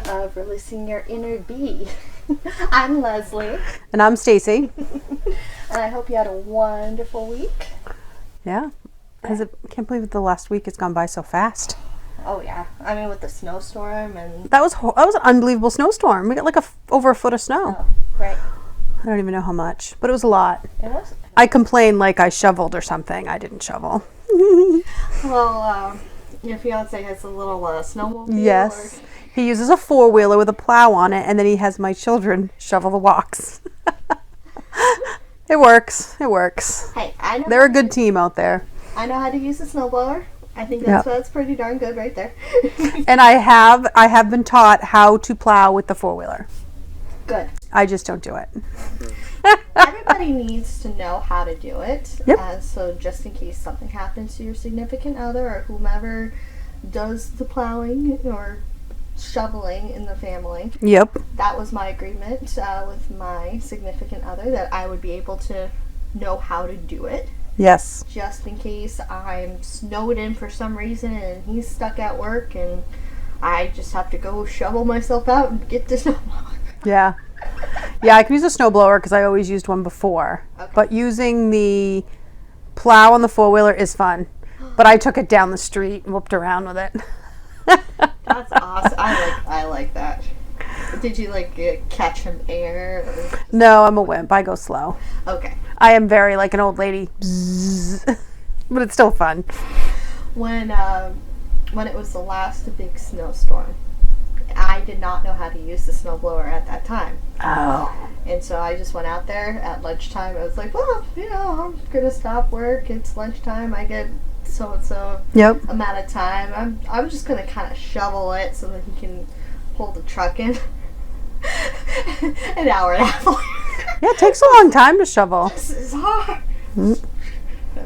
of releasing your inner bee. I'm Leslie. And I'm Stacy. And I hope you had a wonderful week. Yeah. I can't believe the last week has gone by so fast. Oh yeah. I mean, with the snowstorm and... That was an unbelievable snowstorm. We got like over a foot of snow. Oh, right. I don't even know how much, but it was a lot. It was. I complained like I shoveled or something. I didn't shovel. Well, your fiance has a little snowmobile. Yes. He uses a four-wheeler with a plow on it, and then he has my children shovel the walks. It works. It works. Hey, I know. They're a good team out there. I know how to use a snowblower. I think that's pretty darn good right there. And I have been taught how to plow with the four-wheeler. Good. I just don't do it. Everybody needs to know how to do it. Yep. So just in case something happens to your significant other or whomever does the plowing or shoveling in the family. Yep. That was my agreement with my significant other, that I would be able to know how to do it. Yes. Just in case I'm snowed in for some reason and he's stuck at work and I just have to go shovel myself out and get the snowblower. Yeah. Yeah, I can use a snowblower because I always used one before. Okay. But using the plow on the four-wheeler is fun. But I took it down the street and whooped around with it. That's awesome. I like that. Did you catch some air? Or? No, I'm a wimp. I go slow. Okay. I am very like an old lady. Bzzz. But it's still fun. When it was the last big snowstorm, I did not know how to use the snowblower at that time. Oh. And so I just went out there at lunchtime. I was like, well, I'm going to stop work. It's lunchtime. I get so-and-so amount of time. I'm just going to kind of shovel it so that he can pull the truck in. An hour and a half later. Yeah, it takes a long time to shovel. This is hard. I was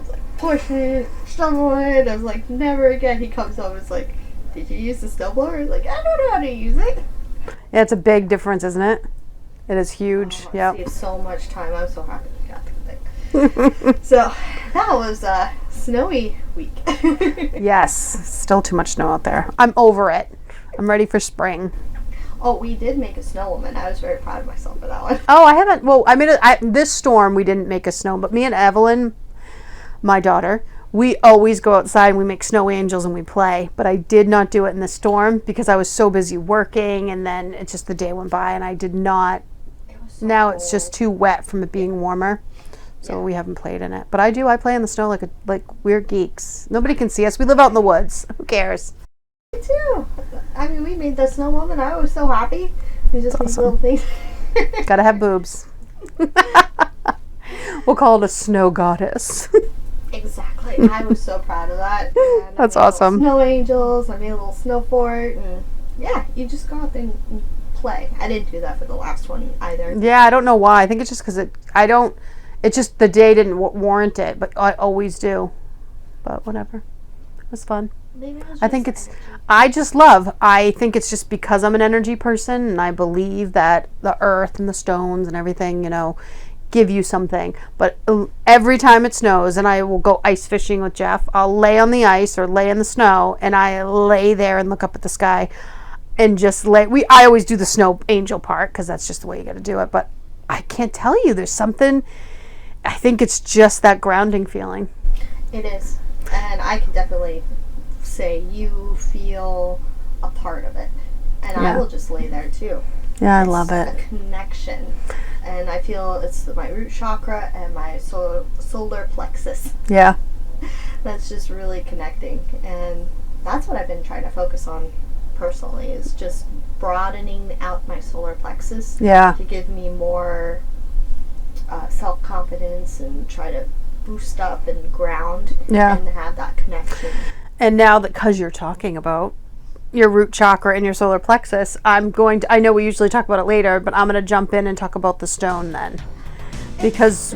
like, push it, shovel it. I was like, never again. He comes over and is like, did you use the snowblower? I was like, I don't know how to use it. Yeah, it's a big difference, isn't it? It is huge. Yeah. Saves so much time. I'm so happy we got the thing. So that was a snowy week. Yes, still too much snow out there. I'm over it. I'm ready for spring. Oh, we did make a snow woman. I was very proud of myself for that one. Oh, I haven't. Well, I mean, this storm we didn't make a snow, but me and Evelyn, my daughter, we always go outside and we make snow angels and we play. But I did not do it in the storm because I was so busy working, and then it's just the day went by and I did not. Now cold. It's just too wet from it being warmer, so we haven't played in it. But I do. I play in the snow like we're geeks. Nobody can see us. We live out in the woods. Who cares? Me too. I mean, we made the snow woman. I was so happy. We just these little things. Gotta have boobs. We'll call it a snow goddess. Exactly. I was so proud of that. And that's awesome. Snow angels. I made a little snow fort. And yeah, you just go out there and play. I didn't do that for the last one either. Yeah, I don't know why. I think it's just because it's just the day didn't warrant it, but I always do. But whatever. It was fun. Maybe I think I think it's just because I'm an energy person and I believe that the earth and the stones and everything, give you something. But every time it snows and I will go ice fishing with Jeff, I'll lay on the ice or lay in the snow and I lay there and look up at the sky and just I always do the snow angel part because that's just the way you got to do it. But I can't tell you, there's something, I think it's just that grounding feeling. It is. And I can definitely say you feel a part of it. And I will just lay there too. Yeah, I love it. It's a connection. And I feel it's my root chakra and my solar plexus. Yeah. That's just really connecting. And that's what I've been trying to focus on personally, is just broadening out my solar plexus. Yeah. To give me more self-confidence and try to boost up and ground and have that connection. And now that, because you're talking about your root chakra and your solar plexus, I know we usually talk about it later, but I'm going to jump in and talk about the stone then. Because,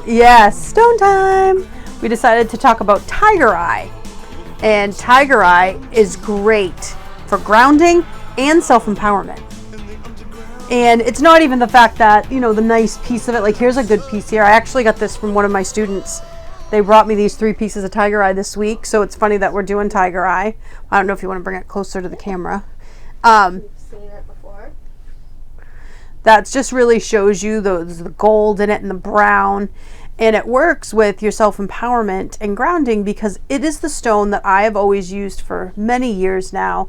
yes, stone time! We decided to talk about tiger eye. And tiger eye is great for grounding and self-empowerment. And it's not even the fact that, the nice piece of it, like here's a good piece here. I actually got this from one of my students. They brought me these 3 pieces of tiger eye this week, so it's funny that we're doing tiger eye. I don't know if you want to bring it closer to the camera. seen it before. That just really shows you the gold in it and the brown. And it works with your self-empowerment and grounding because it is the stone that I have always used for many years now.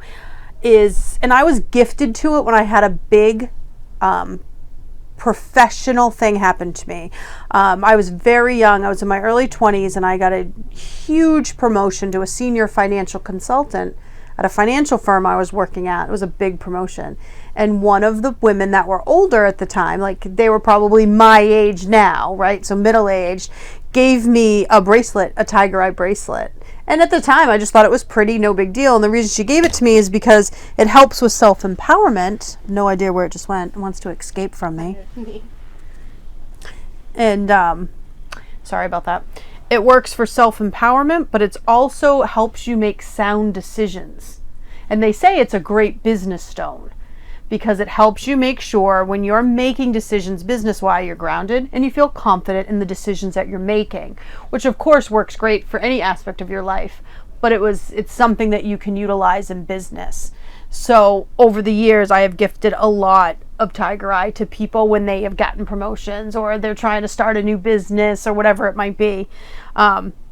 And I was gifted to it when I had a big professional thing happen to me. I was very young. I was in my early 20s and I got a huge promotion to a senior financial consultant at a financial firm I was working at. It was a big promotion. And one of the women that were older at the time, like they were probably my age now, right? So middle-aged, gave me a bracelet, a tiger eye bracelet. And at the time, I just thought it was pretty, no big deal. And the reason she gave it to me is because it helps with self-empowerment. No idea where it just went. It wants to escape from me. And sorry about that. It works for self-empowerment, but it also helps you make sound decisions. And they say it's a great business stone because it helps you make sure when you're making decisions business-wise, you're grounded and you feel confident in the decisions that you're making, which of course works great for any aspect of your life, but it's something that you can utilize in business. So over the years, I have gifted a lot of tiger eye to people when they have gotten promotions or they're trying to start a new business or whatever it might be.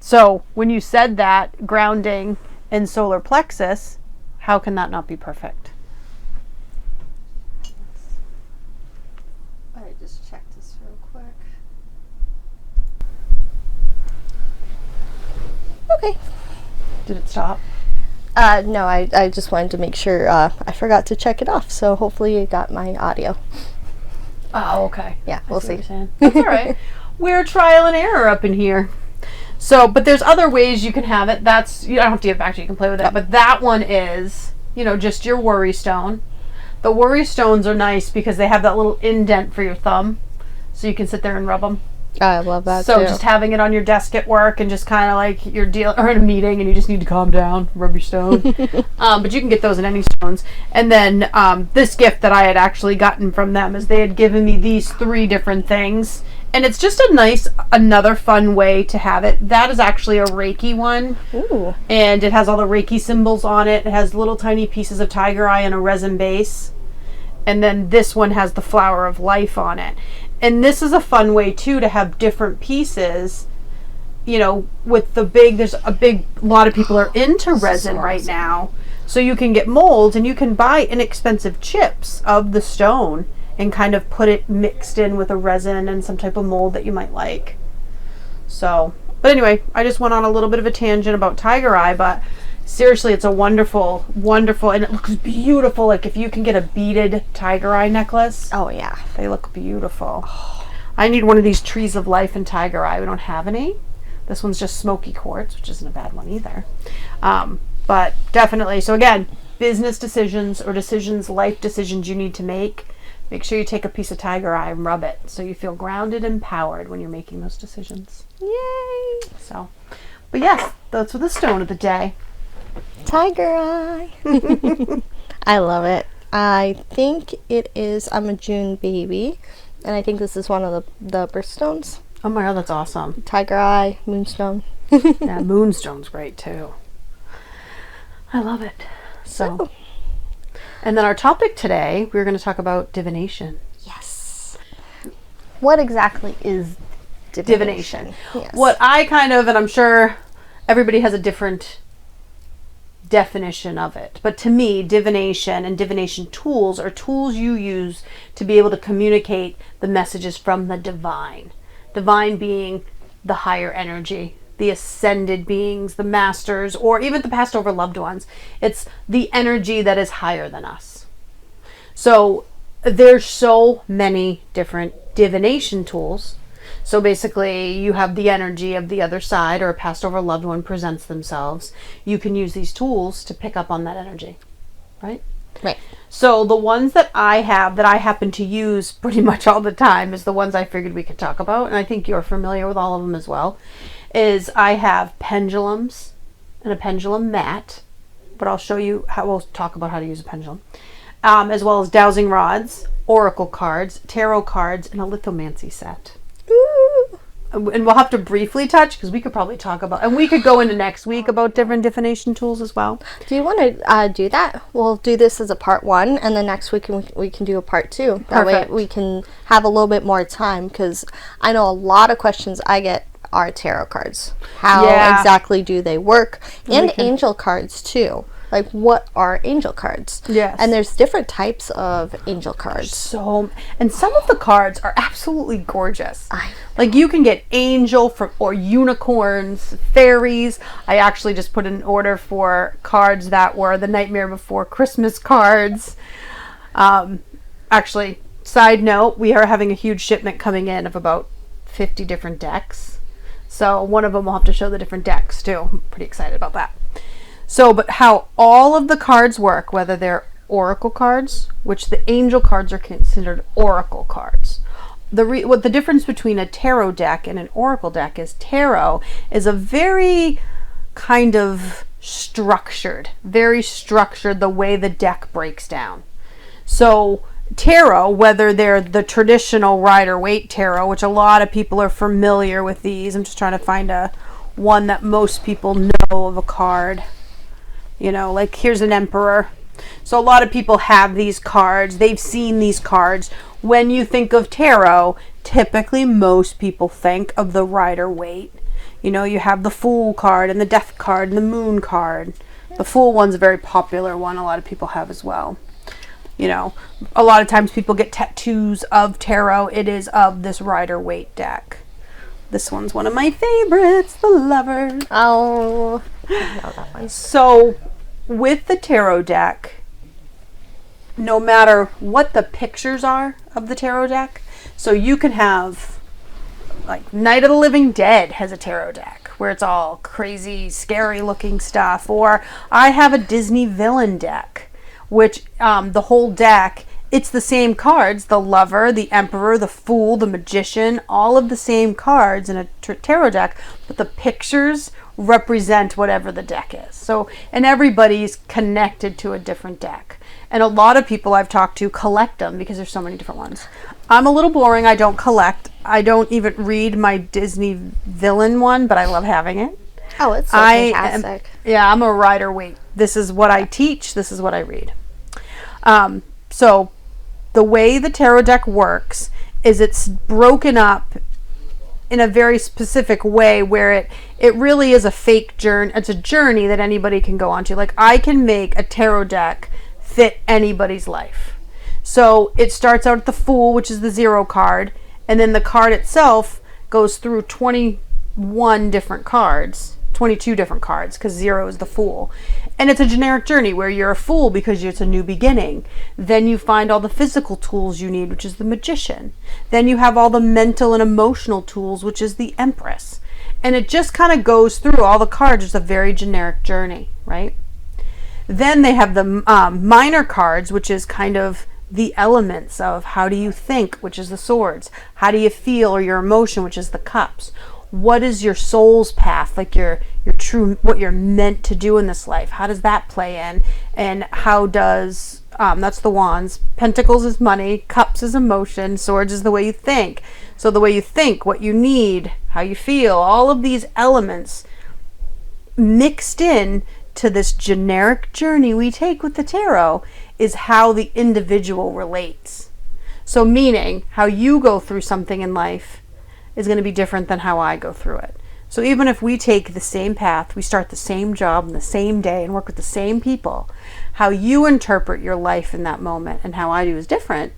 So when you said that, grounding and solar plexus, how can that not be perfect? I just checked this real quick. Okay. Did it stop? No, I just wanted to make sure I forgot to check it off, so hopefully you got my audio. Oh, okay. Yeah, we'll see. That's all right. We're trial and error up in here. So, but there's other ways you can have it. You don't have to give it back to you. You can play with it. But that one is, just your worry stone. The worry stones are nice because they have that little indent for your thumb, so you can sit there and rub them. I love that So too. just having it on your desk at work and just kind of like you're or in a meeting and you just need to calm down, rub your stone. But you can get those in any stones. And then this gift that I had actually gotten from them is they had given me these 3 different things. And it's just another fun way to have it. That is actually a Reiki one. Ooh. And it has all the Reiki symbols on it. It has little tiny pieces of tiger eye and a resin base. And then this one has the flower of life on it. And this is a fun way too to have different pieces, with there's a lot of people are into resin right now. So you can get molds and you can buy inexpensive chips of the stone and kind of put it mixed in with a resin and some type of mold that you might like. So, but anyway, I just went on a little bit of a tangent about tiger eye, but seriously, it's a wonderful, wonderful, and it looks beautiful. Like if you can get a beaded tiger eye necklace. Oh yeah. They look beautiful. I need one of these trees of life in tiger eye. We don't have any. This one's just smoky quartz, which isn't a bad one either. But definitely, so again, business decisions or life decisions you need to make sure you take a piece of tiger eye and rub it so you feel grounded and empowered when you're making those decisions. Yay! So, but yes, that's with the stone of the day. Tiger eye. I love it. I think it is, I'm a June baby, and I think this is one of the birthstones. Oh my God, that's awesome. Tiger eye, moonstone. Yeah, moonstone's great too. I love it. So, and then our topic today, we're going to talk about divination. Yes. What exactly is divination? Yes. What I and I'm sure everybody has a different definition of it, but to me, divination and divination tools are tools you use to be able to communicate the messages from the divine. Divine being the higher energy, the ascended beings, the masters, or even the passed over loved ones. It's the energy that is higher than us. So there's so many different divination tools. So basically, you have the energy of the other side, or a passed over loved one presents themselves. You can use these tools to pick up on that energy, right? Right. So the ones that I happen to use pretty much all the time is the ones I figured we could talk about, and I think you're familiar with all of them as well, is I have pendulums and a pendulum mat, but I'll show you we'll talk about how to use a pendulum, as well as dowsing rods, oracle cards, tarot cards, and a lithomancy set. Ooh. and we'll have to briefly touch because we could probably talk about, and we could go into next week about different divination tools as well. Do you want to do that? We'll do this as a part 1, and then next week we can do a part 2. That Perfect. way we can have a little bit more time, because I know a lot of questions I get are tarot cards. How exactly do they work? And angel cards too. Like, what are angel cards? Yes. And there's different types of angel cards. And some of the cards are absolutely gorgeous. Like, you can get angel or unicorns, fairies. I actually just put an order for cards that were the Nightmare Before Christmas cards. Actually, side note, we are having a huge shipment coming in of about 50 different decks. So one of them will have to show the different decks too. I'm pretty excited about that. So, but how all of the cards work, whether they're oracle cards, which the angel cards are considered oracle cards. What the difference between a tarot deck and an oracle deck is, tarot is a very kind of very structured the way the deck breaks down. So tarot, whether they're the traditional Rider-Waite tarot, which a lot of people are familiar with these. I'm just trying to find one that most people know of a card. You know, like here's an emperor. So a lot of people have these cards. They've seen these cards. When you think of tarot, typically most people think of the Rider-Waite. You know, you have the Fool card and the Death card and the Moon card. The Fool one's a very popular one. A lot of people have as well. You know, a lot of times people get tattoos of tarot. It is of this Rider-Waite deck. This one's one of my favorites, the Lover. Oh, I know that one. So, with the tarot deck, no matter what the pictures are of the tarot deck, so you can have, like, Night of the Living Dead has a tarot deck, where it's all crazy, scary looking stuff. Or I have a Disney villain deck, which the whole deck, it's the same cards, the Lover, the Emperor, the Fool, the Magician, all of the same cards in a tarot deck, but the pictures represent whatever the deck is. So, and everybody's connected to a different deck. And a lot of people I've talked to collect them because there's so many different ones. I'm a little boring. I don't collect. I don't even read my Disney villain one, but I love having it. Oh, it's so fantastic. I'm a Rider-Waite. This is what I teach. This is what I read. So the way the tarot deck works is it's broken up in a very specific way where it really is a fake journey. It's a journey that anybody can go onto. Like, I can make a tarot deck fit anybody's life. So it starts out at the Fool, which is the 0 card, and then the card itself goes through 21 different cards, 22 different cards, because 0 is the Fool. And it's a generic journey where you're a fool because it's a new beginning. Then you find all the physical tools you need, which is the Magician. Then you have all the mental and emotional tools, which is the Empress. And it just kind of goes through all the cards. It's a very generic journey, right? Then they have the minor cards, which is kind of the elements of how do you think, which is the Swords. How do you feel, or your emotion, which is the Cups. What is your soul's path, like your true, what you're meant to do in this life? How does that play in? And how does, that's the Wands. Pentacles is money, Cups is emotion, Swords is the way you think. So the way you think, what you need, how you feel, all of these elements mixed in to this generic journey we take with the tarot is how the individual relates. So meaning, how you go through something in life is going to be different than how I go through it. So even if we take the same path, we start the same job on the same day and work with the same people, how you interpret your life in that moment and how I do is different,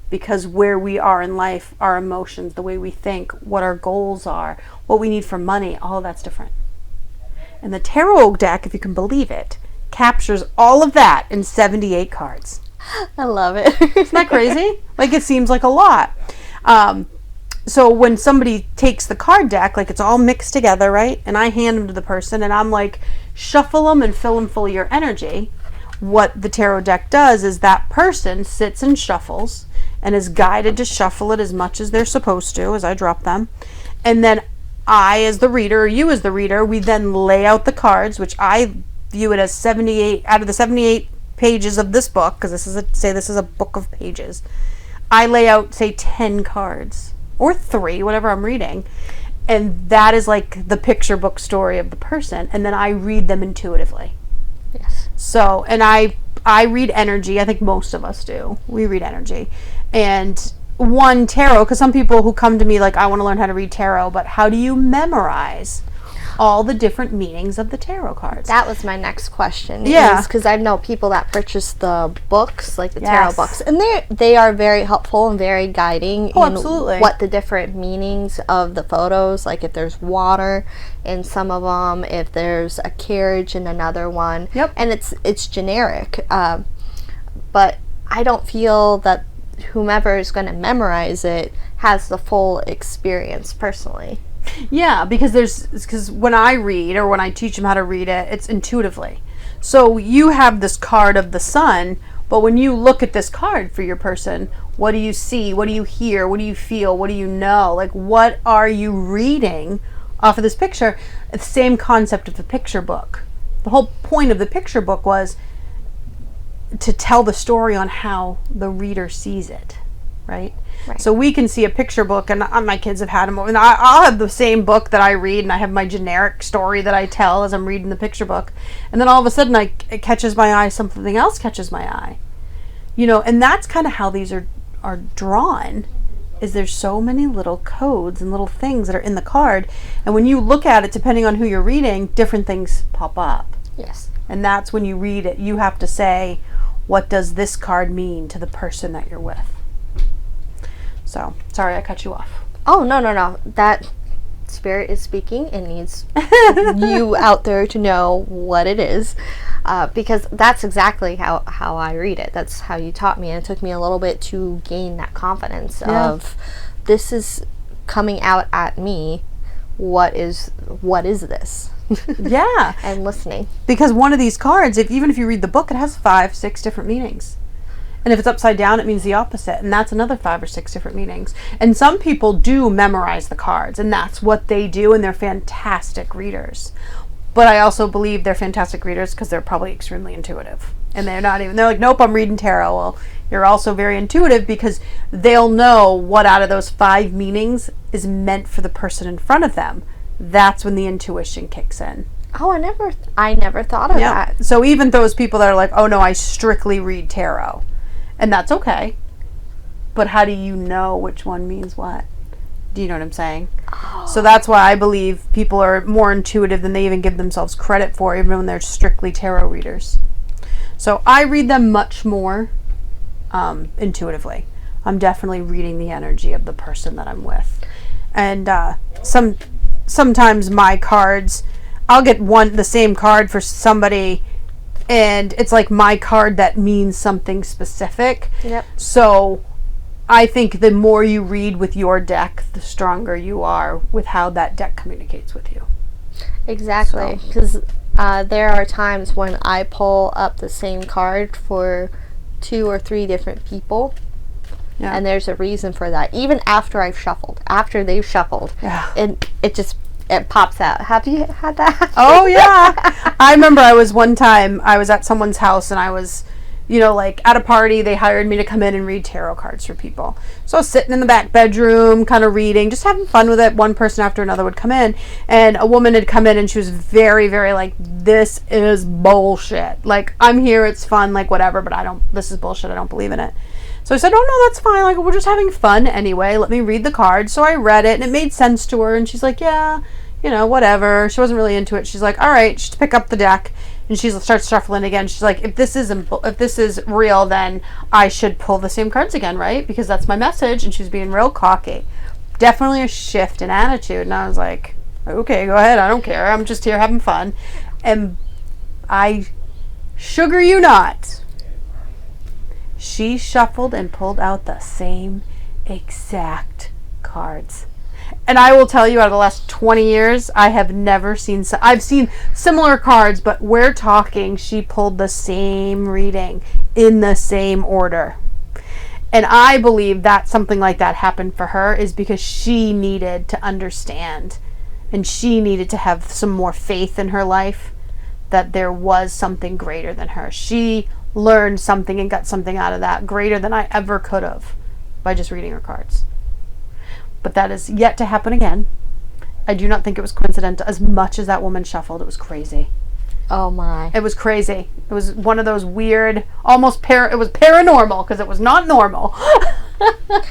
because where we are in life, our emotions, the way we think, what our goals are, what we need for money, all of that's different. And the tarot deck, if you can believe it, captures all of that in 78 cards. I love it. Isn't that crazy? Like, it seems like a lot. So when somebody takes the card deck, like, it's all mixed together, right? And I hand them to the person and I'm like, shuffle them and fill them full of your energy. What the tarot deck does is that person sits and shuffles and is guided to shuffle it as much as they're supposed to, as I drop them. And then I, as the reader, or you as the reader, we then lay out the cards, which I view it as 78 out of the 78 pages of this book, because this is a book of pages. I lay out, say, 10 cards or 3, whatever I'm reading, And that is like the picture book story of the person. And then I read them intuitively. Yes. So, and I read energy. I think most of us do. We read energy. And one, tarot, because some people who come to me like, I want to learn how to read tarot, but how do you memorize all the different meanings of the tarot cards? That was my next question. Yeah. Because I know people that purchase the books, like the Yes. tarot books, and they are very helpful and very guiding in absolutely. what the different meanings of the photos, like if there's water in some of them, if there's a carriage in another one. Yep. And it's generic. But I don't feel that whomever is going to memorize it has the full experience personally. Yeah, because when I read or when I teach them how to read it, it's intuitively. So you have this card of the sun, but when you look at this card for your person, what do you see? What do you hear? What do you feel? What do you know? Like, what are you reading off of this picture? The same concept of the picture book. The whole point of the picture book was to tell the story on how the reader sees it, right? Right. So we can see a picture book, and my kids have had them, and I'll have the same book that I read, and I have my generic story that I tell as I'm reading the picture book, and then all of a sudden it catches my eye, something else catches my eye, and that's kind of how these are drawn. Is there's so many little codes and little things that are in the card, and when you look at it, depending on who you're reading, different things pop up. Yes. And that's when you read it, you have to say, what does this card mean to the person that you're with? So, sorry I cut you off. Oh, no. That spirit is speaking and needs you out there to know what it is. Because that's exactly how I read it. That's how you taught me. And it took me a little bit to gain that confidence of this is coming out at me. What is this? Yeah. And listening. Because one of these cards, even if you read the book, it has 5, 6 different meanings. And if it's upside down, it means the opposite. And that's another 5 or 6 different meanings. And some people do memorize the cards, and that's what they do, and they're fantastic readers. But I also believe they're fantastic readers because they're probably extremely intuitive. And they're like, nope, I'm reading tarot. Well, you're also very intuitive because they'll know what out of those 5 meanings is meant for the person in front of them. That's when the intuition kicks in. Oh, I never thought of that. So even those people that are like, oh no, I strictly read tarot. And that's okay. But how do you know which one means what? Do you know what I'm saying? Oh. So that's why I believe people are more intuitive than they even give themselves credit for, even when they're strictly tarot readers. So I read them much more intuitively. I'm definitely reading the energy of the person that I'm with. And sometimes my cards, I'll get the same card for somebody, and it's like my card that means something specific. Yep. So I think the more you read with your deck, the stronger you are with how that deck communicates with you. Exactly. Because there are times when I pull up the same card for 2 or 3 different people. Yeah. And there's a reason for that. Even after they've shuffled. Yeah. And it pops out. Have you had that? Oh, yeah. I remember I was at someone's house, and I was, at a party. They hired me to come in and read tarot cards for people. So I was sitting in the back bedroom, kind of reading, just having fun with it. One person after another would come in, and a woman had come in, and she was very, very like, this is bullshit. Like, I'm here, it's fun, like, whatever, but this is bullshit. I don't believe in it. So I said, oh, no, that's fine. Like, we're just having fun anyway. Let me read the card. So I read it, and it made sense to her. And she's like, yeah, whatever. She wasn't really into it. She's like, all right, just pick up the deck. And she starts shuffling again. She's like, if this is real, then I should pull the same cards again, right? Because that's my message. And she was being real cocky. Definitely a shift in attitude. And I was like, okay, go ahead. I don't care. I'm just here having fun. And I sugar you not. She shuffled and pulled out the same exact cards. And I will tell you, out of the last 20 years, I have never seen... I've seen similar cards, but we're talking, she pulled the same reading in the same order. And I believe that something like that happened for her is because she needed to understand, and she needed to have some more faith in her life that there was something greater than her. She learned something and got something out of that greater than I ever could have by just reading her cards. But that is yet to happen again. I do not think it was coincidental. As much as that woman shuffled, it was crazy. Oh my. It was crazy. It was one of those weird, almost it was paranormal because it was not normal.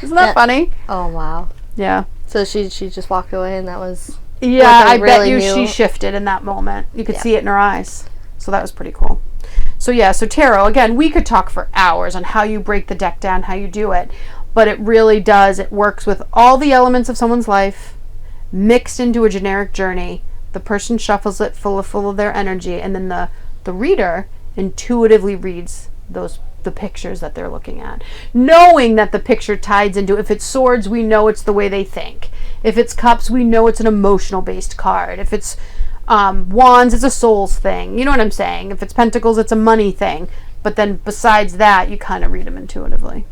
Isn't that funny? Oh wow. Yeah. So she just walked away, and that was. Yeah, I bet you she shifted in that moment. You could see it in her eyes. So that was pretty cool. So tarot, again, we could talk for hours on how you break the deck down, how you do it. But it really does. It works with all the elements of someone's life mixed into a generic journey. The person shuffles it full of their energy, and then the reader intuitively reads the pictures that they're looking at, knowing that the picture ties into, if it's swords, we know it's the way they think. If it's cups, we know it's an emotional based card. If it's wands, it's a souls thing. You know what I'm saying? If it's pentacles, it's a money thing. But then besides that, you kind of read them intuitively.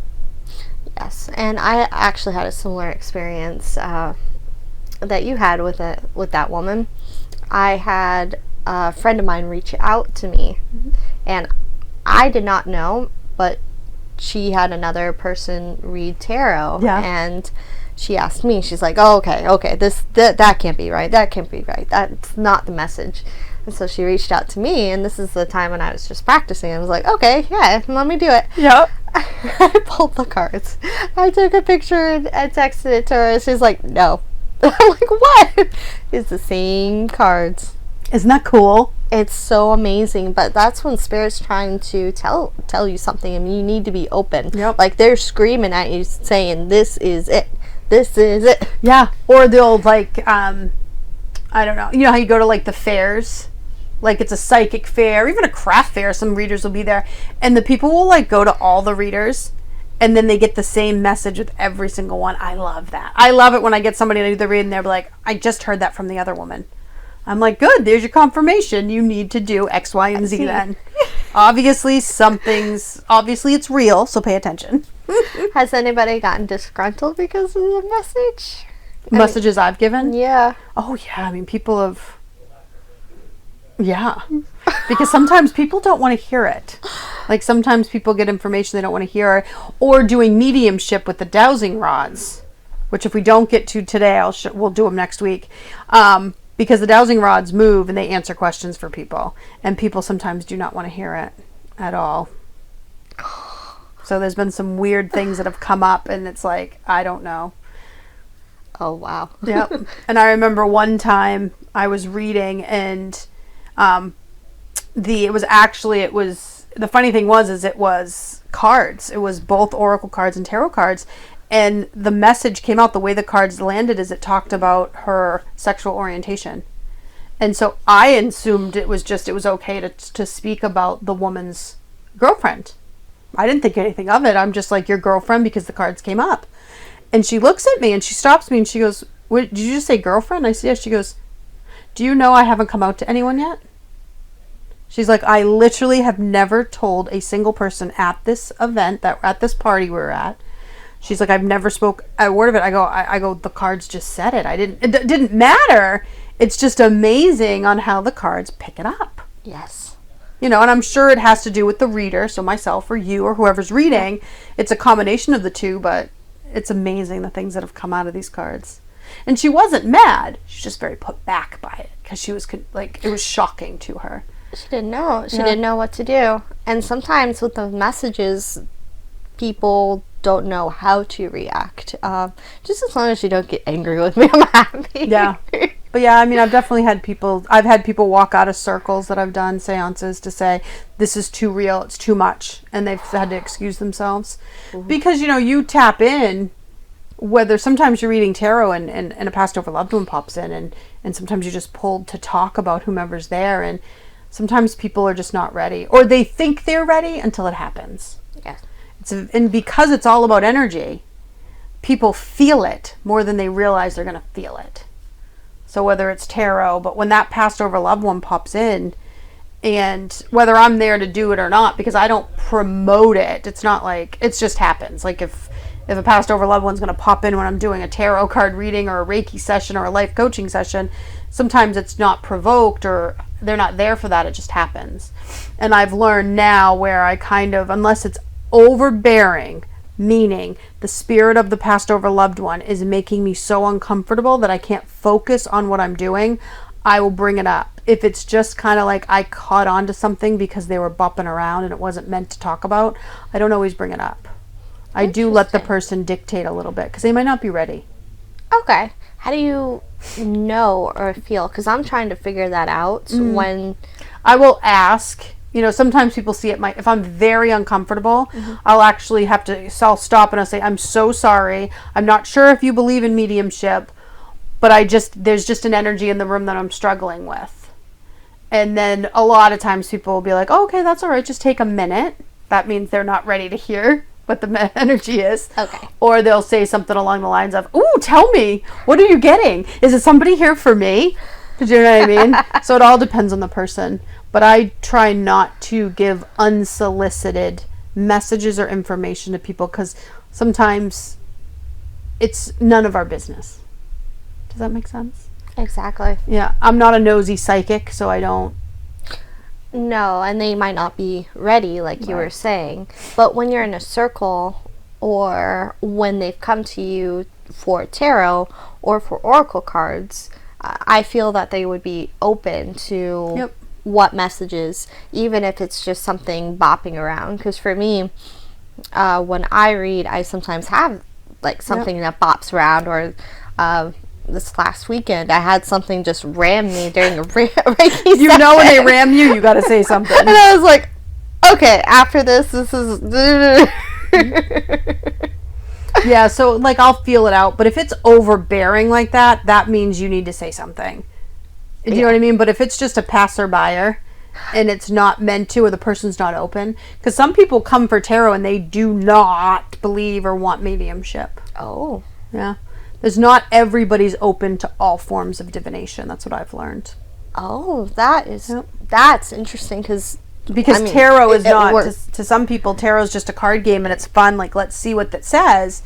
Yes, and I actually had a similar experience that you had with that woman. I had a friend of mine reach out to me, and I did not know, but she had another person read tarot, and she asked me, she's like, oh, okay, that can't be right, that's not the message. And so she reached out to me, and this is the time when I was just practicing. I was like, okay, yeah, let me do it. Yep. I pulled the cards. I took a picture and texted it to her, and she's like, no. I'm like, what? It's the same cards. Isn't that cool? It's so amazing, but that's when Spirit's trying to tell you something, and you need to be open. Yep. Like, they're screaming at you saying, this is it. This is it. Yeah. Or they'll, like, I don't know. You know how you go to, like, the fairs? Like, it's a psychic fair, even a craft fair. Some readers will be there. And the people will, like, go to all the readers, and then they get the same message with every single one. I love that. I love it when I get somebody to do the read, and they're like, I just heard that from the other woman. I'm like, good, there's your confirmation. You need to do X, Y, and Z then. Obviously, it's real, so pay attention. Has anybody gotten disgruntled because of the message? Messages I've given? Yeah. Oh, yeah. I mean, people have... Yeah. Because sometimes people don't want to hear it. Like, sometimes people get information they don't want to hear. Or doing mediumship with the dowsing rods, which if we don't get to today, we'll do them next week. Because the dowsing rods move and they answer questions for people. And people sometimes do not want to hear it at all. So there's been some weird things that have come up, and it's like, I don't know. Oh, wow. Yep. And I remember one time I was reading, and the funny thing was it was cards. It was both oracle cards and tarot cards. And the message came out, the way the cards landed is it talked about her sexual orientation. And so I assumed it was okay to speak about the woman's girlfriend. I didn't think anything of it. I'm just like, your girlfriend, because the cards came up. And she looks at me and she stops me and she goes, what, did you just say girlfriend? I said, yes. She goes, do you know I haven't come out to anyone yet? She's like, I literally have never told a single person at this event, at this party we were at. She's like, I've never spoke a word of it. I go, the cards just said it. It didn't matter. It's just amazing on how the cards pick it up. Yes. You know, and I'm sure it has to do with the reader, so myself or you or whoever's reading. It's a combination of the two, but it's amazing the things that have come out of these cards. And she wasn't mad. She's just very put back by it because she was like, it was shocking to her. She didn't know. She didn't know what to do. And sometimes with the messages, people don't know how to react. Just as long as you don't get angry with me, I'm happy. Yeah. But yeah, I mean, I've had people walk out of circles that I've done seances to say, this is too real, it's too much. And they've had to excuse themselves. Mm-hmm. Because, you know, you tap in, whether sometimes you're reading tarot and a passed over loved one pops in, and sometimes you're just pulled to talk about whomever's there. And sometimes people are just not ready. Or they think they're ready until it happens. Yes. And because it's all about energy, people feel it more than they realize they're going to feel it. So whether it's tarot, but when that passed over loved one pops in, and whether I'm there to do it or not, because I don't promote it, it's not like, it just happens. Like if a passed over loved one's going to pop in when I'm doing a tarot card reading or a Reiki session or a life coaching session, sometimes it's not provoked or they're not there for that, it just happens. And I've learned now where I kind of, unless it's overbearing, meaning the spirit of the passed over loved one is making me so uncomfortable that I can't focus on what I'm doing, I will bring it up. If it's just kind of like I caught on to something because they were bopping around and it wasn't meant to talk about, I don't always bring it up. I do let the person dictate a little bit because they might not be ready. Okay. How do you know or feel? Because I'm trying to figure that out when... I will ask. You know, sometimes people see it. If I'm very uncomfortable, I'll actually have to... So I'll stop and I'll say, I'm so sorry. I'm not sure if you believe in mediumship, but there's just an energy in the room that I'm struggling with. And then a lot of times people will be like, oh, okay, that's all right. Just take a minute. That means they're not ready to hear what the energy is. Okay. Or they'll say something along the lines of, ooh, tell me, what are you getting? Is it somebody here for me? Do you know what I mean? So it all depends on the person. But I try not to give unsolicited messages or information to people because sometimes it's none of our business. Does that make sense? Exactly. Yeah. I'm not a nosy psychic, so I don't. No, and they might not be ready, like you were saying. But when you're in a circle, or when they've come to you for tarot or for oracle cards, I feel that they would be open to what messages, even if it's just something bopping around. Because for me, when I read, I sometimes have like something that bops around, or this last weekend I had something just ram me during a Reiki session. You know when they ram you, you got to say something. And I was like, okay, after this is... Yeah, so like I'll feel it out, but if it's overbearing like that, that means you need to say something. Do you know what I mean? But if it's just a passerby and it's not meant to, or the person's not open, because some people come for tarot and they do not believe or want mediumship. Oh. Yeah. There's not everybody's open to all forms of divination. That's what I've learned. Oh, that's interesting because tarot is not to some people. Tarot is just a card game and it's fun. Like, let's see what that says.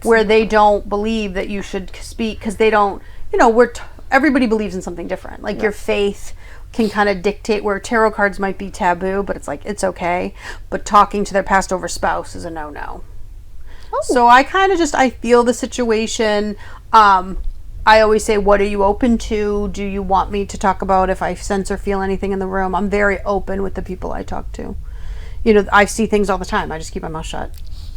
Where they don't believe that you should speak because they don't. You know, everybody believes in something different. Like your faith can kind of dictate where tarot cards might be taboo, but it's like it's okay. But talking to their passed over spouse is a no-no. Oh. So I kind of I feel the situation. I always say, what are you open to? Do you want me to talk about if I sense or feel anything in the room? I'm very open with the people I talk to. You know, I see things all the time. I just keep my mouth shut.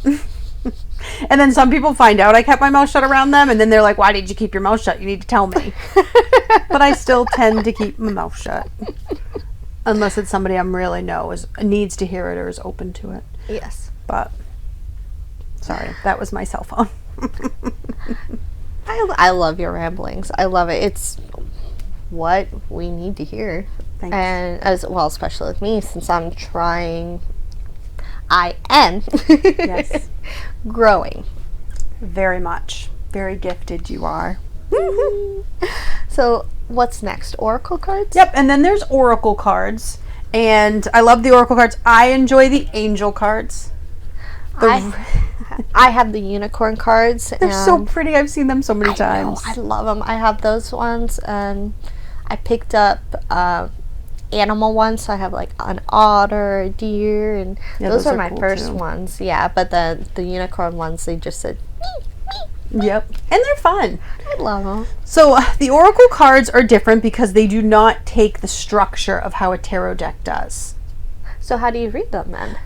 And then some people find out I kept my mouth shut around them, and then they're like, why did you keep your mouth shut? You need to tell me. But I still tend to keep my mouth shut. Unless it's somebody I'm really needs to hear it or is open to it. Yes. But... sorry, that was my cell phone. I love your ramblings. I love it. It's what we need to hear. Thanks. And as well, especially with me, since I am yes, growing. Very much. Very gifted you are. So what's next? Oracle cards? Yep, and then there's oracle cards. And I love the oracle cards. I enjoy the angel cards. I have the unicorn cards. They're so pretty. I've seen them so many times. I love them. I have those ones, and I picked up animal ones. So I have like an otter, a deer, and those are my cool first ones. Yeah, but the unicorn ones, they just said me. Yep, and they're fun. I love them. So the oracle cards are different because they do not take the structure of how a tarot deck does. So how do you read them then?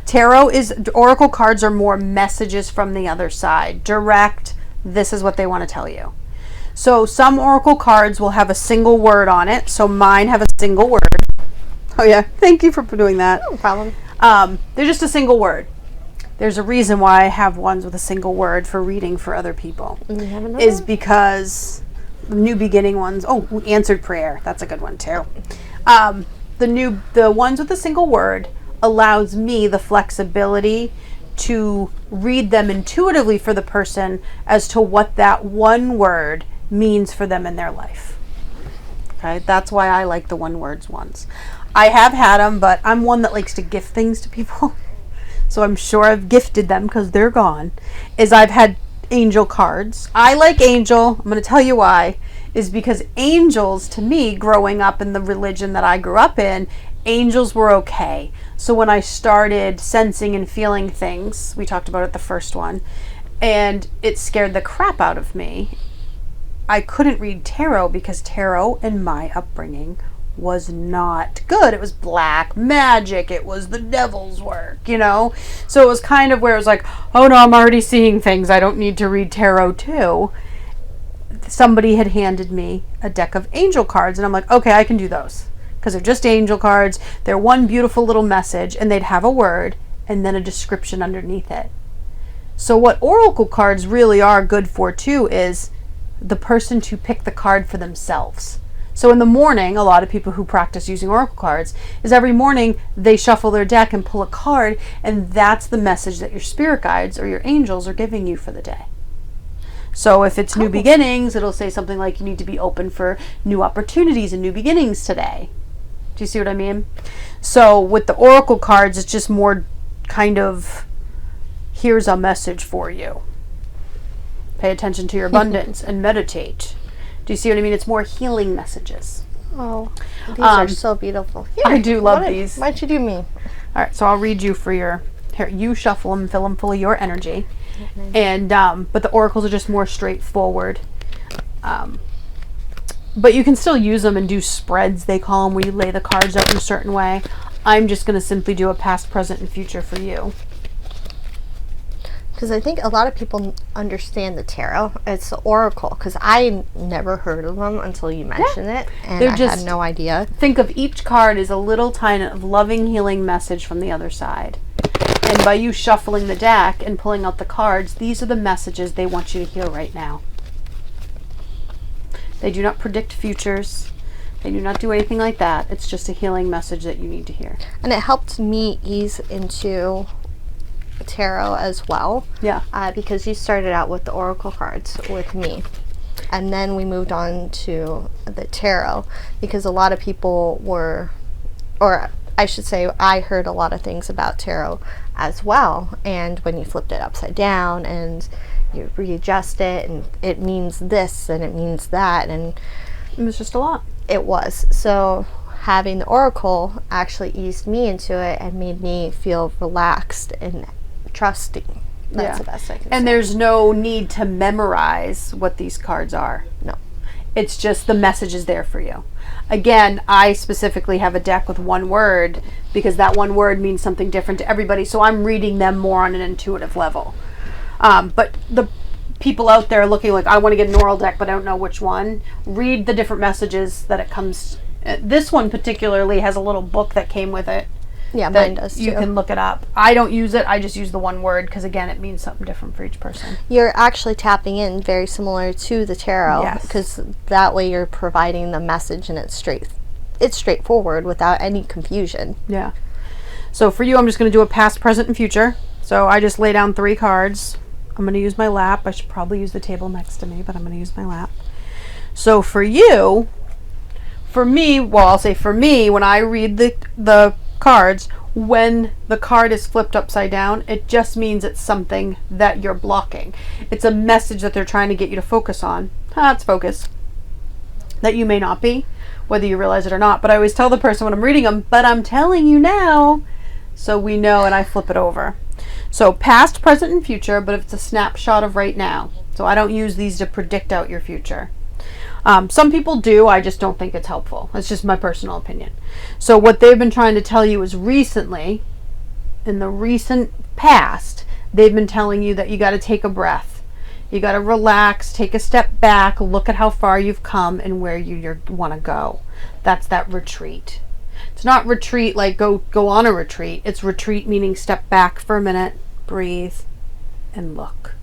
Oracle cards are more messages from the other side. Direct, this is what they want to tell you. So some oracle cards will have a single word on it. So mine have a single word. Oh yeah, thank you for doing that. No problem. They're just a single word. There's a reason why I have ones with a single word for reading for other people. Is because the new beginning ones, answered prayer. That's a good one too. The ones with a single word allows me the flexibility to read them intuitively for the person as to what that one word means for them in their life. Okay, that's why I like the one words ones. I have had them, but I'm one that likes to gift things to people. So I'm sure I've gifted them because they're gone. I've had angel cards. I like angel. I'm going to tell you why. is because angels, to me, growing up in the religion that I grew up in, angels were okay. So when I started sensing and feeling things, we talked about it the first one, and it scared the crap out of me, I couldn't read tarot because tarot in my upbringing was not good. It was black magic. It was the devil's work, you know? So it was kind of where it was like, oh no, I'm already seeing things. I don't need to read tarot too. Somebody had handed me a deck of angel cards, and I'm like, okay, I can do those. Because they're just angel cards. They're one beautiful little message, and they'd have a word and then a description underneath it. So what oracle cards really are good for too is the person to pick the card for themselves. So in the morning, a lot of people who practice using oracle cards is every morning they shuffle their deck and pull a card, and that's the message that your spirit guides or your angels are giving you for the day. So if it's new beginnings, it'll say something like you need to be open for new opportunities and new beginnings today. Do you see what I mean? So with the oracle cards, it's just more kind of, here's a message for you. Pay attention to your abundance and meditate. Do you see what I mean? It's more healing messages. Oh, these are so beautiful. Here, I do love these. Why don't you do me? All right, so I'll read you for your, here, you shuffle them, fill them full of your energy. And, but the oracles are just more straightforward. But you can still use them and do spreads, they call them, where you lay the cards out in a certain way. I'm just going to simply do a past, present, and future for you. Because I think a lot of people understand the tarot. It's the oracle, because I never heard of them until you mentioned it, and I had no idea. Think of each card as a little tiny loving, healing message from the other side. And by you shuffling the deck and pulling out the cards, these are the messages they want you to hear right now. They do not predict futures. They do not do anything like that. It's just a healing message that you need to hear. And it helped me ease into tarot as well. Yeah. Because you started out with the oracle cards with me. And then we moved on to the tarot because a lot of people were, or I should say, I heard a lot of things about tarot as well. And when you flipped it upside down and you readjust it and it means this and it means that, and it was just a lot. It was. So having the oracle actually eased me into it and made me feel relaxed and trusting. That's the best I can say. And there's no need to memorize what these cards are. No. It's just the message is there for you. Again, I specifically have a deck with one word because that one word means something different to everybody. So I'm reading them more on an intuitive level. But the people out there looking like, I want to get an oral deck, but I don't know which one. Read the different messages that it comes. This one particularly has a little book that came with it. Yeah, mine does too. You can look it up. I don't use it. I just use the one word because, again, it means something different for each person. You're actually tapping in very similar to the tarot. Yes. Because that way you're providing the message and it's straightforward without any confusion. Yeah. So for you, I'm just going to do a past, present, and future. So I just lay down 3 cards. I'm going to use my lap. I should probably use the table next to me, but I'm going to use my lap. So for you, for me, well, I'll say for me, when I read the cards, when the card is flipped upside down, it just means it's something that you're blocking. It's a message that they're trying to get you to focus on. It's focus. That you may not be, whether you realize it or not. But I always tell the person when I'm reading them, but I'm telling you now, so we know, and I flip it over. So past, present, and future, but it's a snapshot of right now. So I don't use these to predict out your future. Some people do. I just don't think it's helpful. It's just my personal opinion. So what they've been trying to tell you is recently, in the recent past, they've been telling you that you got to take a breath. You got to relax, take a step back, look at how far you've come and where you want to go. That's that retreat. It's not retreat like go on a retreat. It's retreat meaning step back for a minute, breathe, and look.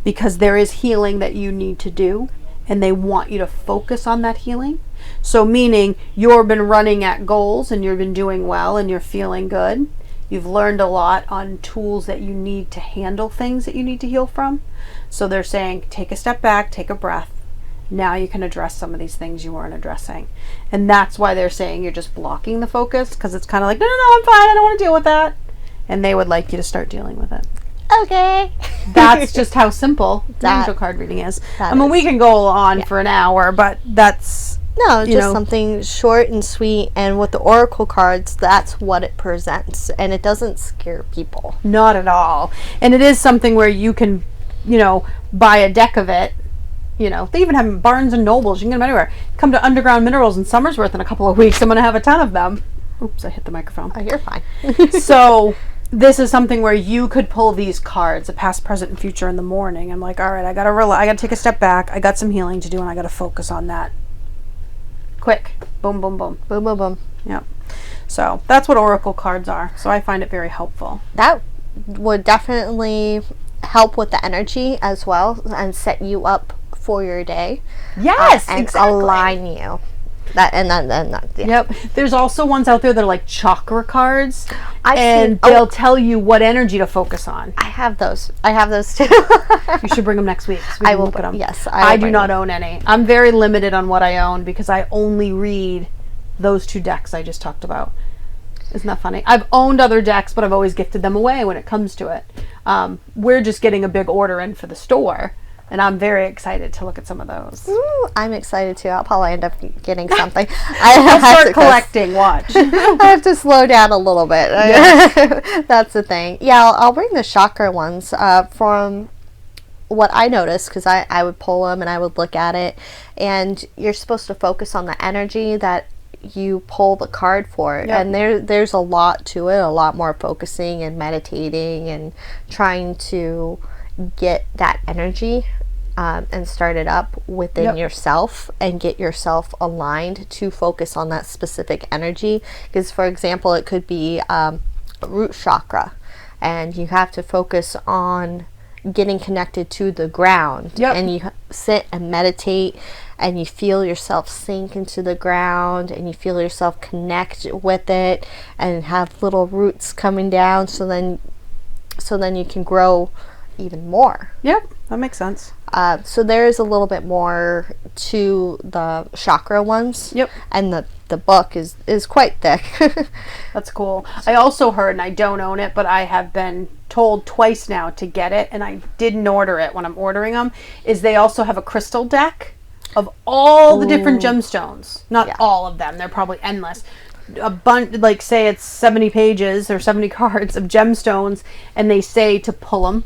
Because there is healing that you need to do. And they want you to focus on that healing. So meaning you've been running at goals and you've been doing well and you're feeling good. You've learned a lot on tools that you need to handle things that you need to heal from. So they're saying, take a step back, take a breath. Now you can address some of these things you weren't addressing. And that's why they're saying you're just blocking the focus, because it's kind of like, no, I'm fine. I don't want to deal with that. And they would like you to start dealing with it. okay. That's just how simple angel card reading is. I mean, we can go on for an hour, but that's... No, just something short and sweet. And with the oracle cards, that's what it presents. And it doesn't scare people. Not at all. And it is something where you can, buy a deck of it. They even have them at Barnes and Nobles. You can get them anywhere. Come to Underground Minerals in Somersworth in a couple of weeks. I'm going to have a ton of them. Oops, I hit the microphone. Oh, you're fine. So this is something where you could pull these cards, a past, present, and future in the morning. I'm like, all right, I got to take a step back. I got some healing to do, and I got to focus on that. Quick. Boom, boom, boom. Boom, boom, boom. Yep. So that's what oracle cards are. So I find it very helpful. That would definitely help with the energy as well and set you up for your day. Yes, and exactly. Align you. Yeah. Yep. There's also ones out there that are like chakra cards, they'll tell you what energy to focus on. I have those too. You should bring them next week. So I will look at them. Yes, I do not own any. I'm very limited on what I own because I only read those 2 decks I just talked about. Isn't that funny? I've owned other decks, but I've always gifted them away when it comes to it. We're just getting a big order in for the store. And I'm very excited to look at some of those. Ooh, I'm excited too. I'll probably end up getting something. I'll start collecting. Watch. I have to slow down a little bit. Yes. That's the thing. Yeah, I'll bring the chakra ones from what I noticed, because I would pull them and I would look at it. And you're supposed to focus on the energy that you pull the card for. Yep. And there's a lot to it, a lot more focusing and meditating and trying to get that energy and start it up within yourself and get yourself aligned to focus on that specific energy. Because, for example, it could be root chakra, and you have to focus on getting connected to the ground. And you sit and meditate and you feel yourself sink into the ground and you feel yourself connect with it and have little roots coming down, so then you can grow even more. Yep, that makes sense. So there is a little bit more to the chakra ones. Yep. And the book is quite thick. That's cool. I also heard, and I don't own it, but I have been told twice now to get it, and I didn't order it when I'm ordering them, is they also have a crystal deck of all the different gemstones. Not all of them. They're probably endless. A bunch, like say it's 70 pages or 70 cards of gemstones, and they say to pull them.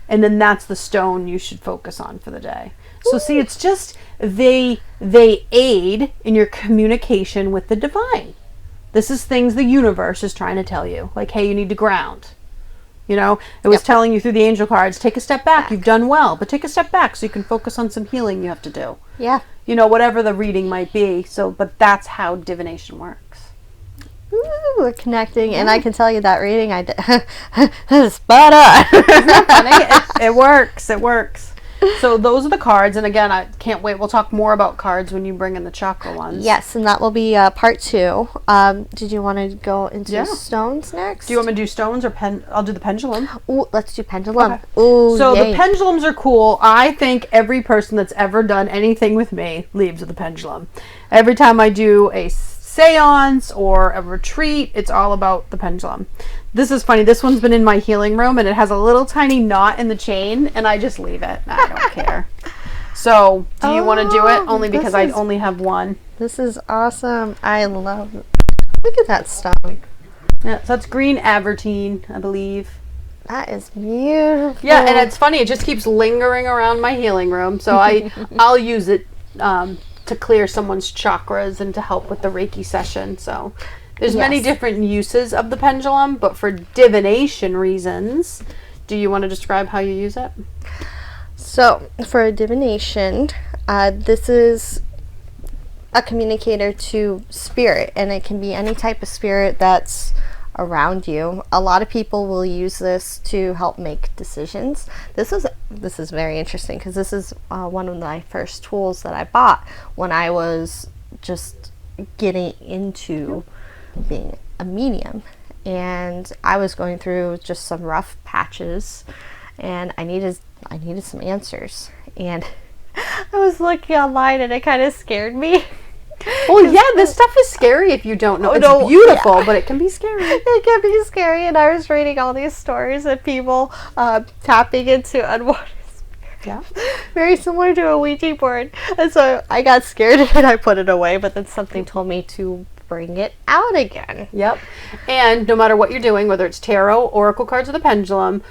And then that's the stone you should focus on for the day. So see, it's just they aid in your communication with the divine. This is things the universe is trying to tell you. Like, hey, you need to ground. It was telling you through the angel cards, take a step back. You've done well, but take a step back so you can focus on some healing you have to do. Yeah. Whatever the reading might be. So, but that's how divination works. Ooh, we're connecting, and I can tell you that reading I did spot on. Isn't that funny? It works. It works. So those are the cards, and again, I can't wait. We'll talk more about cards when you bring in the chakra ones. Yes, and that will be part 2. Did you want to go into stones next? Do you want me to do stones or I'll do the pendulum. Ooh, let's do pendulum. Okay. Ooh, so the pendulums are cool. I think every person that's ever done anything with me leaves with a pendulum. Every time I do a seance or a retreat, it's all about the pendulum. This is funny. This one's been in my healing room, and it has a little tiny knot in the chain, and I just leave it. I don't care. So, do you want to do it? Only because I only have one. This is awesome. I love it. Look at that stone. Yeah, so that's green avertine, I believe. That is beautiful. Yeah, and it's funny. It just keeps lingering around my healing room, so I'll use it to clear someone's chakras and to help with the Reiki session. So there's many different uses of the pendulum, but for divination reasons, do you want to describe how you use it? So for a divination, this is a communicator to spirit, and it can be any type of spirit that's around you. A lot of people will use this to help make decisions. This is very interesting because this is one of my first tools that I bought when I was just getting into being a medium, and I was going through just some rough patches, and I needed some answers, and I was looking online, and it kind of scared me. Well, Oh yeah, this stuff is scary if you don't know. It's beautiful, but it can be scary. It can be scary, and I was reading all these stories of people tapping into unwanted spirits. Yeah. Very similar to a Ouija board. And so I got scared and I put it away, but then something told me to bring it out again. Yep. And no matter what you're doing, whether it's tarot, oracle cards, or the pendulum,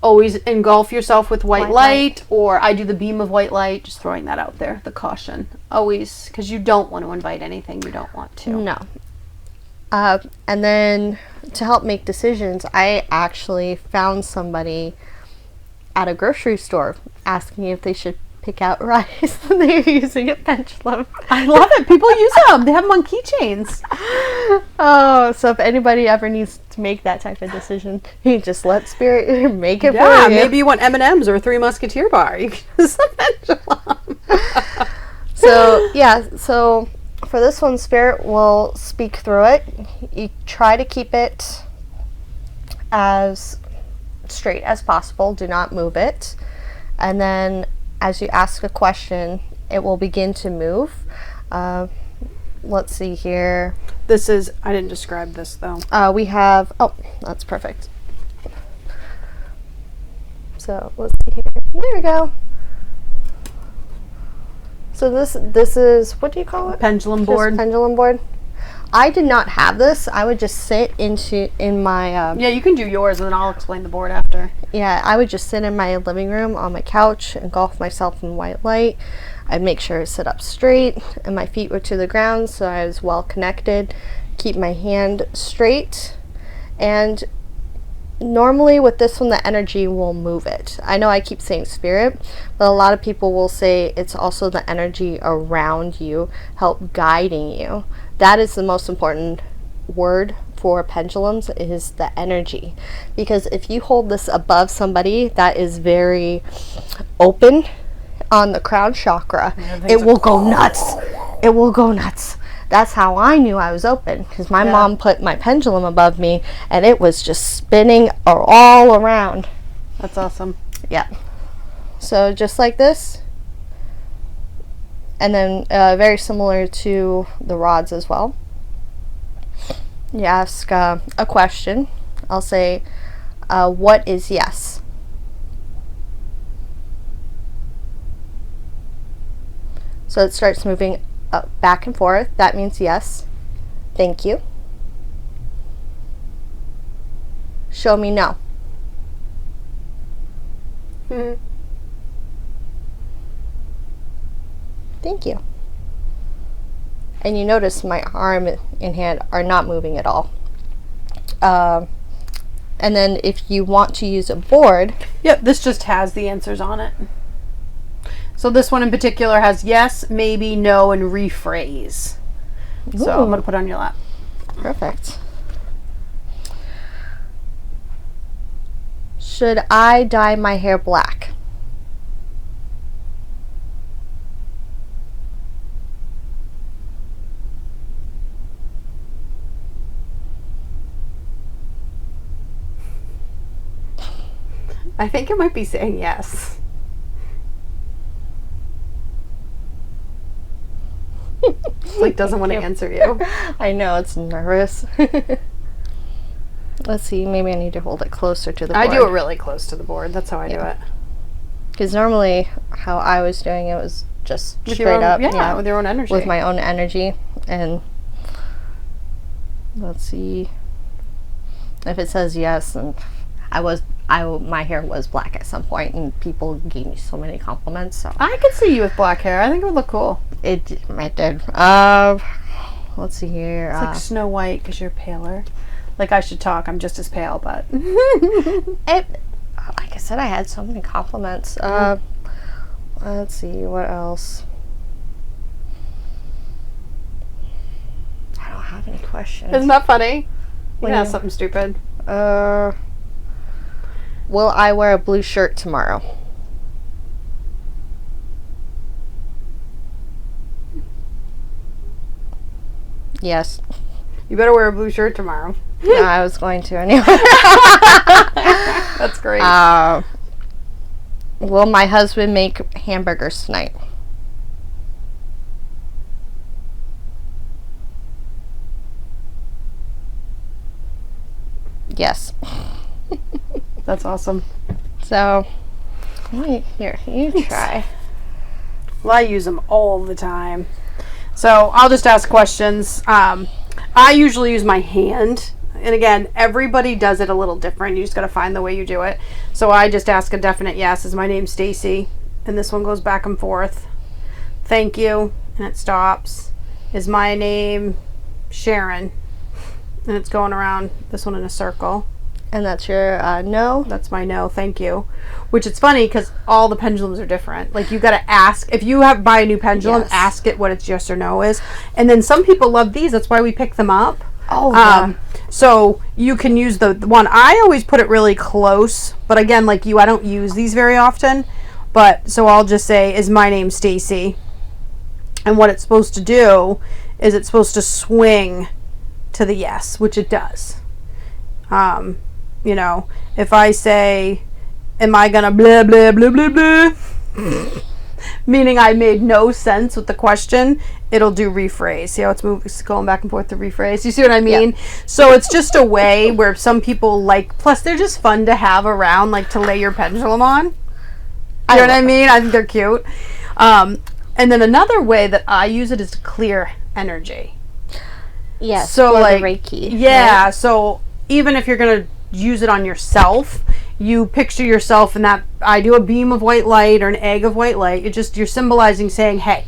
always engulf yourself with white light, or I do the beam of white light, just throwing that out there, the caution. Always, because you don't want to invite anything you don't want to. No. And then to help make decisions, I actually found somebody at a grocery store asking if they should pick out rice. They were using a pendulum. I love it. People use them. They have them on keychains. Oh, so if anybody ever needs to make that type of decision, you just let spirit make it for you. Yeah, maybe you want M&Ms or a Three Musketeer bar. You can use the pendulum. So for this one, spirit will speak through it. You try to keep it as straight as possible. Do not move it. And then as you ask a question, it will begin to move. Let's see here. This is, I didn't describe this though. We have, that's perfect. So let's see here. There we go. So this is, what do you call it? Pendulum board. Pendulum board. I did not have this. I would just sit in my... yeah, you can do yours and then I'll explain the board after. Yeah, I would just sit in my living room on my couch, engulf myself in white light. I'd make sure to sit up straight and my feet were to the ground so I was well connected. Keep my hand straight. And normally with this one, the energy will move it. I know I keep saying spirit, but a lot of people will say it's also the energy around you, help guiding you. That is the most important word for pendulums, is the energy. Because if you hold this above somebody that is very open on the crown chakra, it will go nuts. It will go nuts. That's how I knew I was open, because my mom put my pendulum above me and it was just spinning all around. That's awesome. Yeah. So just like this. And then very similar to the rods as well. You ask a question. I'll say, what is yes? So it starts moving back and forth. That means yes. Thank you. Show me no. Thank you. And you notice my arm and hand are not moving at all. And then if you want to use a board... Yep, this just has the answers on it. So this one in particular has yes, maybe, no, and rephrase. Ooh. So I'm going to put it on your lap. Perfect. Should I dye my hair black? I think it might be saying yes. Like doesn't want to answer you. I know, it's nervous. Let's see, maybe I need to hold it closer to the board. I do it really close to the board. That's how I do it. Because normally how I was doing it was just with straight up. Yeah, with your own energy. With my own energy. And let's see. If it says yes, and my hair was black at some point, and people gave me so many compliments. So I could see you with black hair. I think it would look cool. It did. Let's see here. It's like Snow White because you're paler. Like I should talk. I'm just as pale, but like I said, I had so many compliments. Let's see what else. I don't have any questions. Isn't that funny? You can ask something stupid. Will I wear a blue shirt tomorrow? Yes. You better wear a blue shirt tomorrow. No, I was going to anyway. That's great. Will my husband make hamburgers tonight? Yes. That's awesome. So, here, you try. Well, I use them all the time. So I'll just ask questions. I usually use my hand. And again, everybody does it a little different. You just got to find the way you do it. So I just ask a definite yes. Is my name Stacy? And this one goes back and forth. Thank you. And it stops. Is my name Sharon? And it's going around this one in a circle. And that's your no? That's my no, thank you. Which it's funny because all the pendulums are different. Like you got to ask. If you buy a new pendulum, yes, ask it what its yes or no is. And then some people love these. That's why we pick them up. Oh, yeah. So you can use the one. I always put it really close. But again, like you, I don't use these very often. But so I'll just say, is my name Stacy? And what it's supposed to do is it's supposed to swing to the yes, which it does. You know, if I say, am I gonna blah, blah, blah, blah, blah, meaning I made no sense with the question, it'll do rephrase. See how it's going back and forth to rephrase? You see what I mean? Yep. So it's just a way where some people like, plus they're just fun to have around, like to lay your pendulum on. You know what I mean? I think they're cute. And then another way that I use it is to clear energy. Yes, so like Reiki. Yeah, right? So even if you're gonna use it on yourself, you picture yourself in that, I do a beam of white light or an egg of white light. You're symbolizing saying, hey,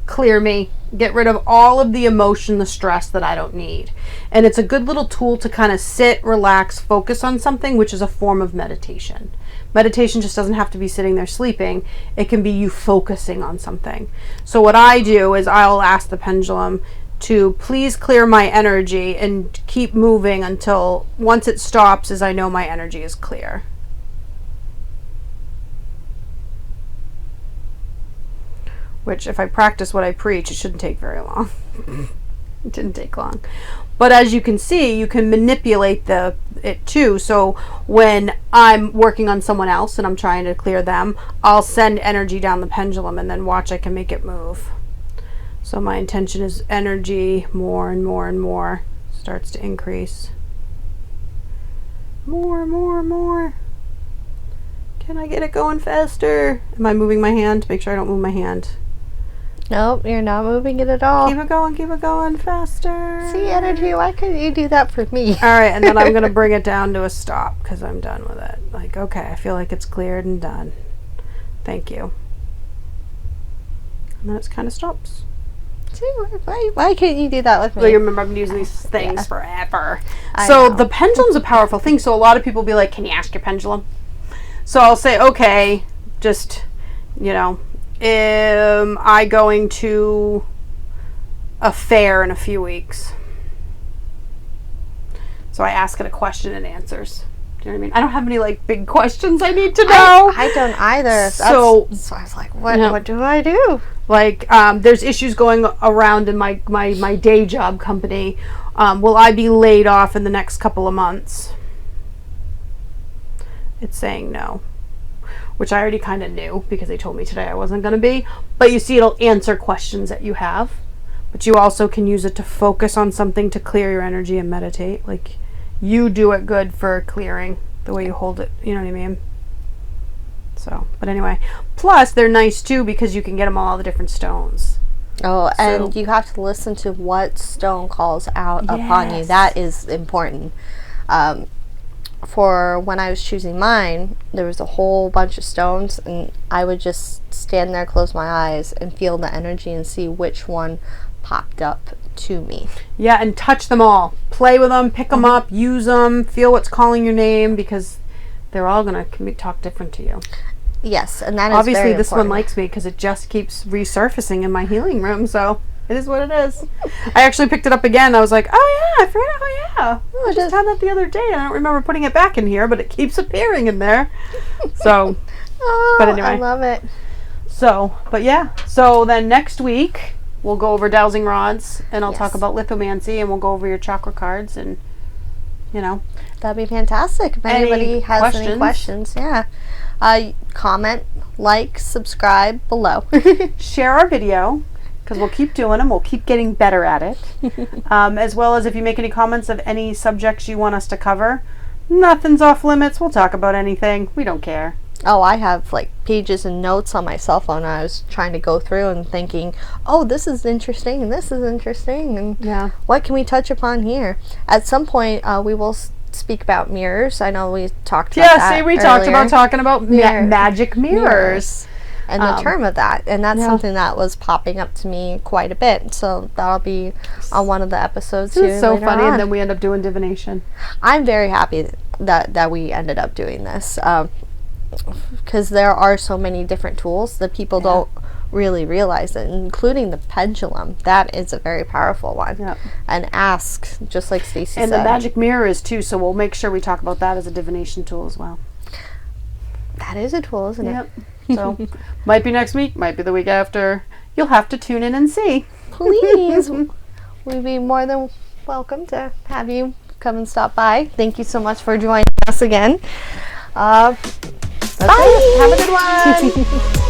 clear me, get rid of all of the emotion, the stress that I don't need. And it's a good little tool to kind of sit, relax, focus on something, which is a form of meditation. Meditation just doesn't have to be sitting there sleeping. It can be you focusing on something. So what I do is I'll ask the pendulum to please clear my energy and keep moving until once it stops, as I know my energy is clear. Which if I practice what I preach, it shouldn't take very long. It didn't take long. But as you can see, you can manipulate it too. So when I'm working on someone else and I'm trying to clear them, I'll send energy down the pendulum and then watch I can make it move. So my intention is energy more and more and more starts to increase. More, more, more. Can I get it going faster? Am I moving my hand? Make sure I don't move my hand. Nope, you're not moving it at all. Keep it going faster. See, energy, why couldn't you do that for me? All right, and then I'm going to bring it down to a stop because I'm done with it. Like, okay, I feel like it's cleared and done. Thank you. And then it kind of stops. See, why can't you do that with me? Well, you remember I've been using these things forever. So the pendulum's a powerful thing. So a lot of people will be like, can you ask your pendulum? So I'll say, okay, just, you know, am I going to a fair in a few weeks? So I ask it a question and answers. Do you know what I mean? I don't have any like big questions I need to know. I don't either. So I was like, what do I do? Like, there's issues going around in my day job company. Will I be laid off in the next couple of months? It's saying no, which I already kind of knew because they told me today I wasn't going to be. But you see, it'll answer questions that you have. But you also can use it to focus on something to clear your energy and meditate. Like, you do it good for clearing the way you hold it. You know what I mean? So, but anyway, plus they're nice too because you can get them all the different stones. Oh, and you have to listen to what stone calls out upon you. That is important. For when I was choosing mine, there was a whole bunch of stones, and I would just stand there, close my eyes, and feel the energy and see which one popped up to me. Yeah, and touch them all. Play with them, pick them up, use them, feel what's calling your name because they're all going to talk different to you. Yes, and that is obviously very this important. one likes me because it just keeps resurfacing in my healing room, so it is what it is. I actually picked it up again. I was like, oh yeah, I forgot. Oh yeah, I just had that the other day. I don't remember putting it back in here, but it keeps appearing in there. So, but anyway, I love it. So, but yeah. So then next week we'll go over dowsing rods, and I'll talk about lithomancy, and we'll go over your chakra cards, and you know, that'd be fantastic. If anybody has any questions, comment, like, subscribe below. Share our video because we'll keep doing them. We'll keep getting better at it. As well as if you make any comments of any subjects you want us to cover, Nothing's off limits. We'll talk about anything. We don't care. Oh, I have like pages and notes on my cell phone. I was trying to go through and thinking, oh, this is interesting and this is interesting, and what can we touch upon here? At some point, we will speak about mirrors. I know we talked about that we earlier. talked about talking about magic mirrors. And the term of that. And that's something that was popping up to me quite a bit. So that'll be on one of the episodes here. It's so funny, and then we end up doing divination. I'm very happy that we ended up doing this. Because there are so many different tools that people don't really realize it, including the pendulum. That is a very powerful one. Yep. And ask, just like Stacy said. And the magic mirror is too, so we'll make sure we talk about that as a divination tool as well. That is a tool, isn't it? So, might be next week, might be the week after. You'll have to tune in and see. Please. We'd be more than welcome to have you come and stop by. Thank you so much for joining us again. Bye. Have a good one.